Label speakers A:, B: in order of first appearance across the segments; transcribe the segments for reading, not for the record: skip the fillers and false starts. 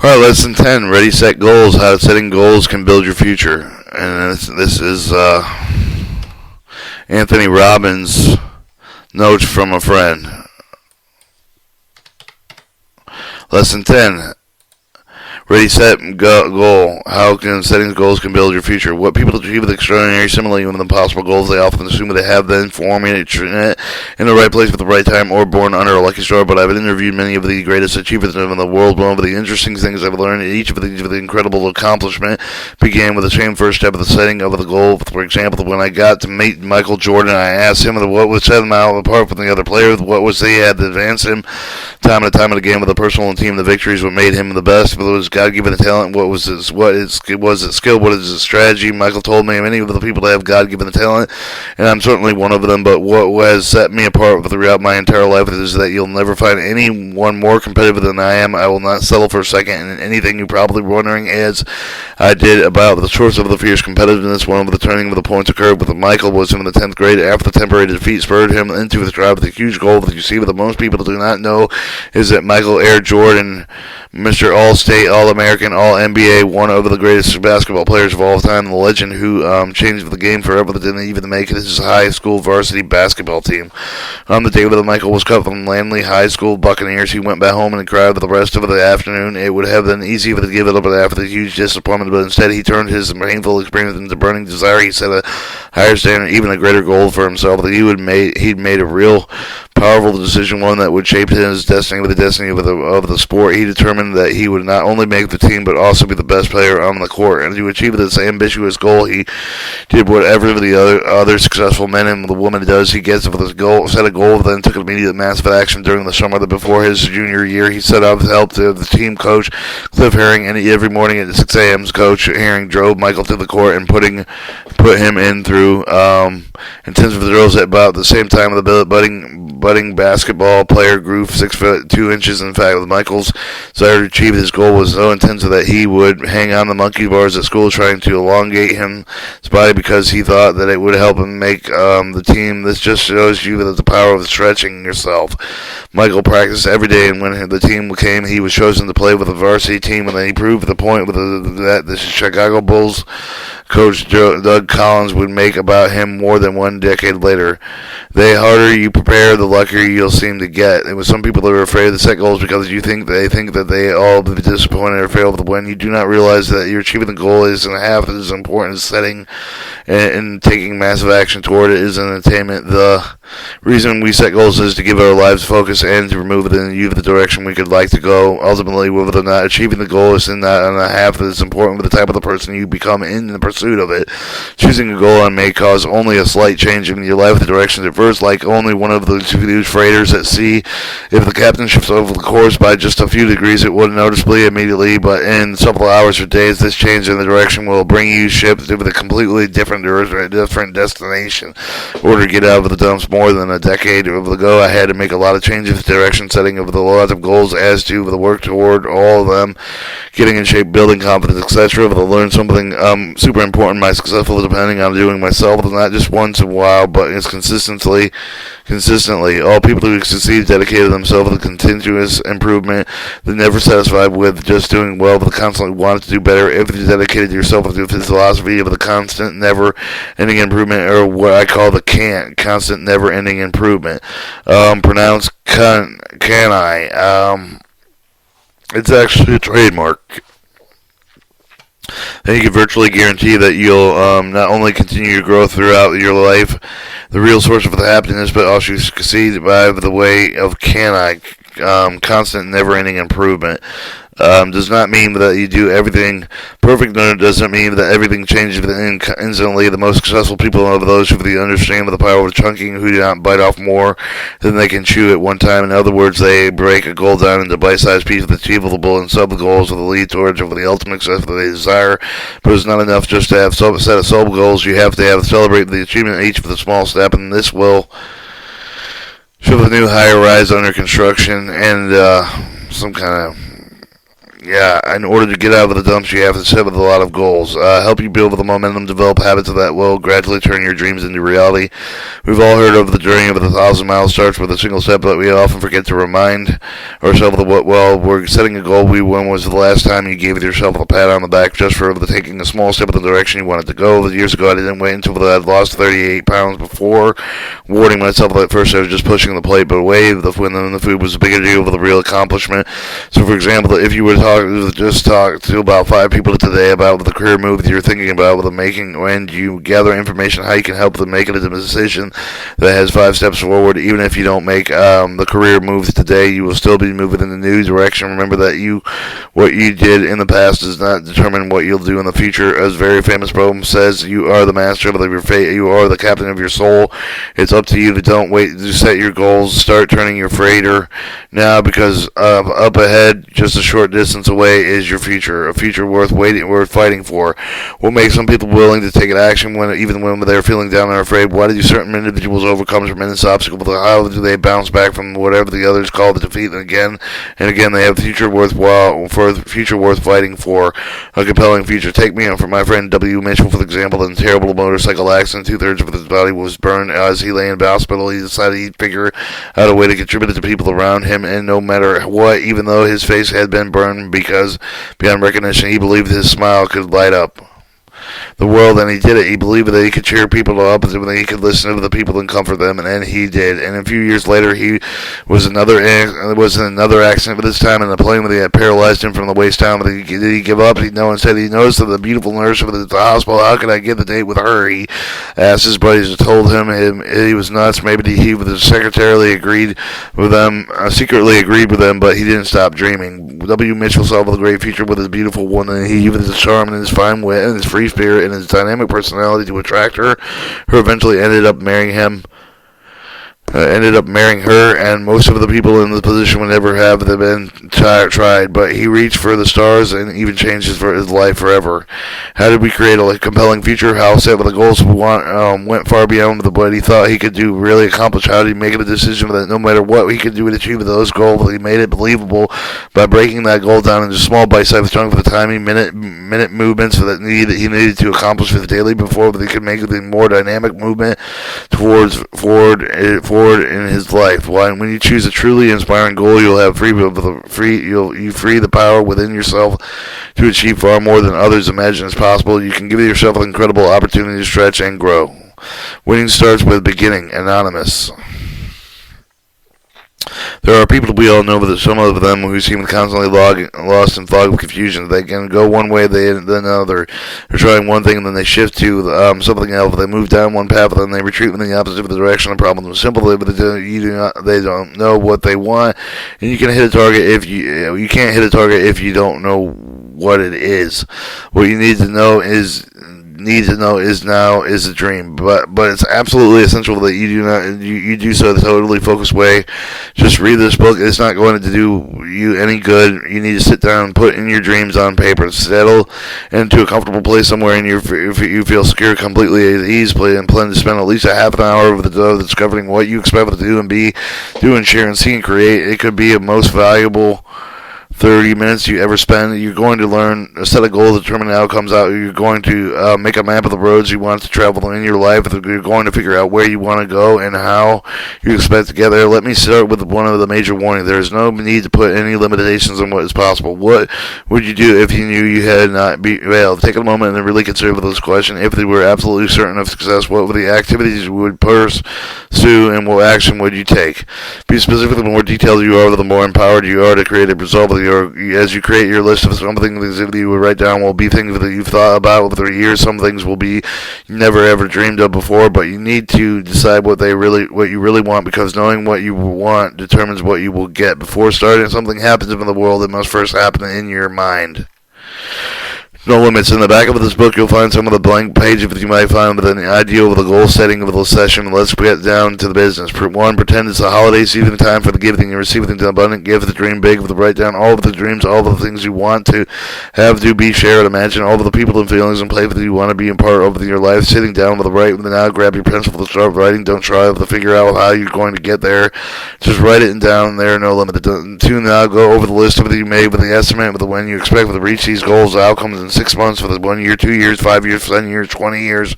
A: Alright, lesson 10, ready, set, goals. How setting goals can build your future. And this is Anthony Robbins' notes from a friend. Lesson 10, ready, set, goal. How can setting goals can build your future? What people achieve with extraordinary, similarly with impossible goals, they often assume that they have then formulated in the right place at the right time or born under a lucky star. But I've interviewed many of the greatest achievers in the world. One of the interesting things I've learned, each of the incredible accomplishment began with the same first step of the setting of the goal. For example, when I got to meet Michael Jordan, I asked him what would set him out apart from the other players, what was he had to advance him time and time and again with the personal and team. The victories, what made him the best, whether it was God-given talent, what was his skill, what is his strategy. Michael told me many of the people that have God-given talent, and I'm certainly one of them, but what has set me apart throughout my entire life is that you'll never find anyone more competitive than I am. I will not settle for a second in anything. You're probably wondering, as I did, about the source of the fierce competitiveness. One of the turning of the points occurred with Michael was in the 10th grade. After the temporary defeat spurred him into the drive with a huge goal that you see, but most people do not know is that Michael Air Jordan, Mr. All-State, All-American, All-NBA, one of the greatest basketball players of all time, the legend who changed the game forever, that didn't even make it his high school varsity basketball team. On the day that Michael was cut from Lanley High School Buccaneers, he went back home and cried for the rest of the afternoon. It would have been easy to give it up after the huge disappointment, but instead he turned his painful experience into burning desire. He set a higher standard, even a greater goal for himself, that he'd made a real powerful decision, one that would shape his destiny with the destiny of the sport. He determined that he would not only make the team, but also be the best player on the court. And to achieve this ambitious goal, he did whatever the other successful men and the woman does. He gets with his goal, set a goal, then took immediate massive action during the summer. Before his junior year, he set out to help the team coach, Cliff Herring, and every morning at 6 a.m. Coach Herring drove Michael to the court and put him in through intensive drills. At about the same time, the budding basketball player grew 6 foot 2 inches. In fact, Michael's desire to achieve his goal was so intense that he would hang on the monkey bars at school trying to elongate his body because he thought that it would help him make the team. This just shows you that the power of stretching yourself. Michael practiced every day, and when the team came, he was chosen to play with the varsity team, and then he proved the point that the Chicago Bulls coach Doug Collins would make about him more than one decade later. The harder you prepare, the luckier you'll seem to get. And with some people that are afraid to set goals because they think that they all be disappointed or fail to win. You do not realize that you're achieving the goal isn't half as important as setting and taking massive action toward it is an attainment. The reason we set goals is to give our lives focus and to remove the direction we could like to go. Ultimately, whether or not achieving the goal is not half as important with the type of the person you become in the pursuit of it. Choosing a goal may cause only a slight change in your life, the direction at first, like only one of the two freighters at sea. If the captain shifts over the course by just a few degrees, it wouldn't noticeably immediately, but in several hours or days, this change in the direction will bring you shipped to a completely different destination. In order to get out of the dumps more than a decade ago, I had to make a lot of changes, direction setting of the lot of goals as to the work toward all of them, getting in shape, building confidence, etc. To learn something super important. My successful depending on doing myself, not just once in a while, but it's consistently. All people who succeed dedicated themselves to continuous improvement. They're never satisfied with just doing well, but constantly wanted to do better. If you dedicated yourself to the philosophy of the constant, never-ending improvement, or what I call the constant, never-ending improvement. Pronounced can I? It's actually a trademark. Then you can virtually guarantee that you'll not only continue your growth throughout your life, the real source of the happiness, but also succeed by the way of constant, never-ending improvement. Does not mean that you do everything perfect, nor does it mean that everything changes instantly. The most successful people are those who understand the power of chunking, who do not bite off more than they can chew at one time. In other words, they break a goal down into bite-sized pieces that's achievable and sub-goals with the lead towards over the ultimate success that they desire. But it's not enough just to have a set of sub-goals. You have to celebrate the achievement of each of the small step, and this will show the new high-rise under construction and some kind of Yeah, in order to get out of the dumps, you have to set with a lot of goals. Help you build with the momentum, develop habits that will gradually turn your dreams into reality. We've all heard of the journey of the 1,000 miles starts with a single step, but we often forget to remind ourselves of what, well, we're setting a goal. When was the last time you gave yourself a pat on the back just for taking a small step in the direction you wanted to go? Years ago, I didn't wait until I had lost 38 pounds before warning myself that at first I was just pushing the plate, but away when the food was a bigger deal with a real accomplishment. So, for example, if you were to talk to about 5 people today about the career move that you're thinking about with the making, and you gather information how you can help them make it a decision that has 5 steps forward. Even if you don't make the career moves today, you will still be moving in the new direction. Remember that what you did in the past does not determine what you'll do in the future. As a very famous poem says, you are the master of your fate. You are the captain of your soul. It's up to you to don't wait to set your goals. Start turning your freighter now, because up ahead, just a short distance away, is your future. A future worth fighting for. What makes some people willing to take action even when they're feeling down and afraid? Why do certain individuals overcome tremendous obstacles? How do they bounce back from whatever the others call the defeat? And again, they have a future worth fighting for. A compelling future. Take me on for my friend W. Mitchell, for example, in a terrible motorcycle accident. 2/3 of his body was burned as he lay in the hospital. He decided he'd figure out a way to contribute to people around him, and no matter what, even though his face had been burned, because beyond recognition, he believed his smile could light up the world, and he did it. He believed that he could cheer people up, and that he could listen to the people and comfort them, and he did. And a few years later, he was in another accident, but this time in a plane that had paralyzed him from the waist down. But did he give up? He noticed that the beautiful nurse at the hospital. How could I get the date with her? He asked his buddies, who told him he was nuts. Maybe he secretly agreed with them, but he didn't stop dreaming. W. Mitchell saw the great future with his beautiful woman, and he used his charm and his fine wit and his free spirit and his dynamic personality to attract her, who eventually ended up marrying her, and most of the people in the position would never have been tried, but he reached for the stars and even changed his life forever. How did we create a compelling future? How set with the goals went far beyond what he thought he could really accomplish. How did he make a decision that no matter what he could do to achieve those goals, he made it believable by breaking that goal down into small bite-sized chunks for the tiny minute movements that he needed to accomplish for the daily before they could make the more dynamic movement forward in his life. When you choose a truly inspiring goal, you'll have free the power within yourself to achieve far more than others imagine is possible. You can give yourself an incredible opportunity to stretch and grow. Winning starts with beginning. Anonymous. There are people we all know, but some of them who seem constantly lost in fog of confusion. They can go one way, then another. They're trying one thing, and then they shift to something else. They move down one path, and then they retreat in the opposite of the direction. The problem is simple, but they don't know what they want, and you can hit a target if you can't hit a target if you don't know what it is. What you need to know is a dream, but it's absolutely essential that you do so in a totally focused way. Just read this book. It's not going to do you any good. You need to sit down and put in your dreams on paper. Settle into a comfortable place somewhere, and you feel secure, completely at ease, and plan to spend at least a half an hour of the day discovering what you expect to do and share and see and create. It could be a most valuable 30 minutes you ever spend. You're going to learn a set of goals, determine outcomes out. You're going to make a map of the roads you want to travel in your life. You're going to figure out where you want to go and how you expect to get there. Let me start with one of the major warnings. There is no need to put any limitations on what is possible. What would you do if you knew you had not failed? Take a moment and really consider this question. If you were absolutely certain of success, what were the activities you would pursue, and what action would you take? Be specific. The more detailed you are, the more empowered you are to create a result. As you create your list of something that you would write down will be things that you've thought about over the years. Some things will be you never ever dreamed of before, but you need to decide what you really want, because knowing what you want determines what you will get. Before starting something happens in the world, it must first happen in your mind. No limits. In the back of this book, you'll find some of the blank pages that you might find with an idea of the goal setting of the session. Let's get down to the business. One, pretend it's the holiday season, time for the giving and receiving the abundant gift, the dream big, with the write down all of the dreams, all of the things you want to have to be shared. Imagine all of the people and feelings and play that you want to be in part of in your life. Sitting down with the right, now grab your pencil to start writing. Don't try to figure out how you're going to get there. Just write it down. There, no limit. Two, now go over the list of what you made with the estimate with the when you expect to reach these goals, outcomes in 6 months for the 1 year, 2 years, 5 years, 10 years, 20 years.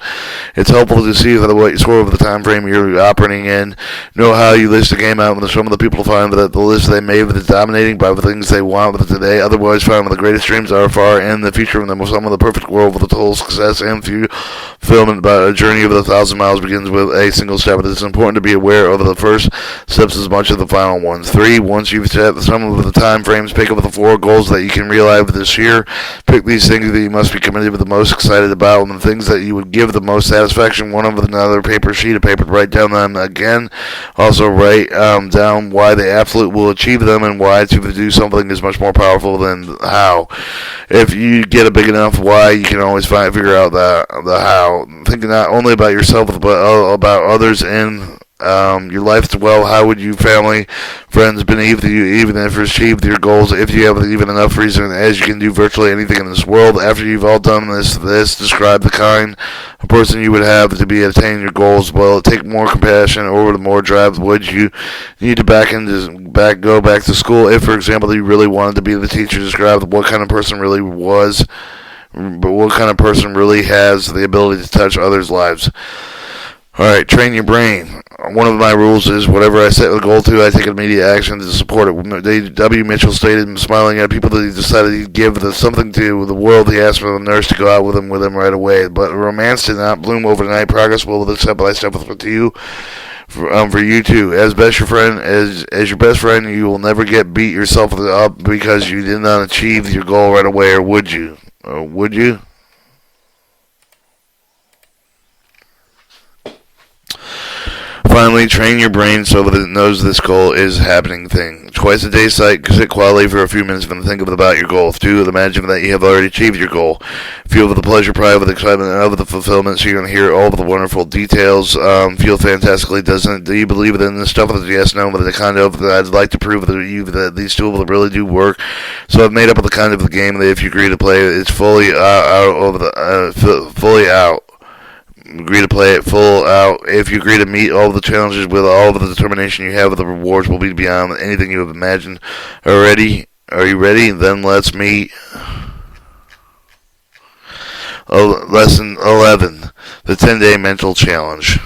A: It's helpful to see what you score over the time frame you're operating in. Know how you list the game out with some of the people to find that the list they made with is dominating by the things they want with it today. Otherwise, find what the greatest dreams are far in the future, and some of the perfect world with the total success and fulfillment. About a journey of 1,000 miles begins with a single step. It is important to be aware of the first steps as much as the final ones. 3. Once you've set some of the time frames, pick up the 4 goals that you can realize this year. Pick these things that you must be committed with the most excited about, and the things that you would give the most satisfaction. One of another sheet of paper. Write down them again. Also write down why they absolutely will achieve them, and why to do something is much more powerful than how. If you get a big enough why, you can always figure out the how. Think not only about yourself but about others in your life as well. How would you, family, friends, beneath you, even if you achieved your goals, if you have even enough reason as you can do virtually anything in this world? After you've all done this, describe the kind of person you would have to be attaining your goals. Will it take more compassion or more drive? Would you need to go back to school? If, for example, you really wanted to be the teacher, describe what kind of person really was, but what kind of person really has the ability to touch others' lives. Alright, train your brain. One of my rules is whatever I set a goal to, I take immediate action to support it. W. Mitchell stated, smiling at people that he decided he'd give something to the world. He asked for the nurse to go out with him right away. But romance did not bloom overnight. Progress will live step by step with you. For you too, as your best friend, you will never beat yourself up because you did not achieve your goal right away, or would you? Would you? Finally, train your brain so that it knows this goal is a happening thing. Twice a day, sit quietly for a few minutes and think about your goal. 2, imagine that you have already achieved your goal. Feel the pleasure, pride, with excitement, and of the fulfillment, so you're going to hear all of the wonderful details. Feel fantastically. Do you believe in this stuff? Yes, no, but the kind of that I'd like to prove that these tools really do work. So I've made up the kind of the game that if you agree to play, it's fully out. Agree to play it full out. If you agree to meet all of the challenges with all of the determination you have, the rewards will be beyond anything you have imagined. Are you ready? Then let's meet. Lesson 11, the 10-day mental challenge.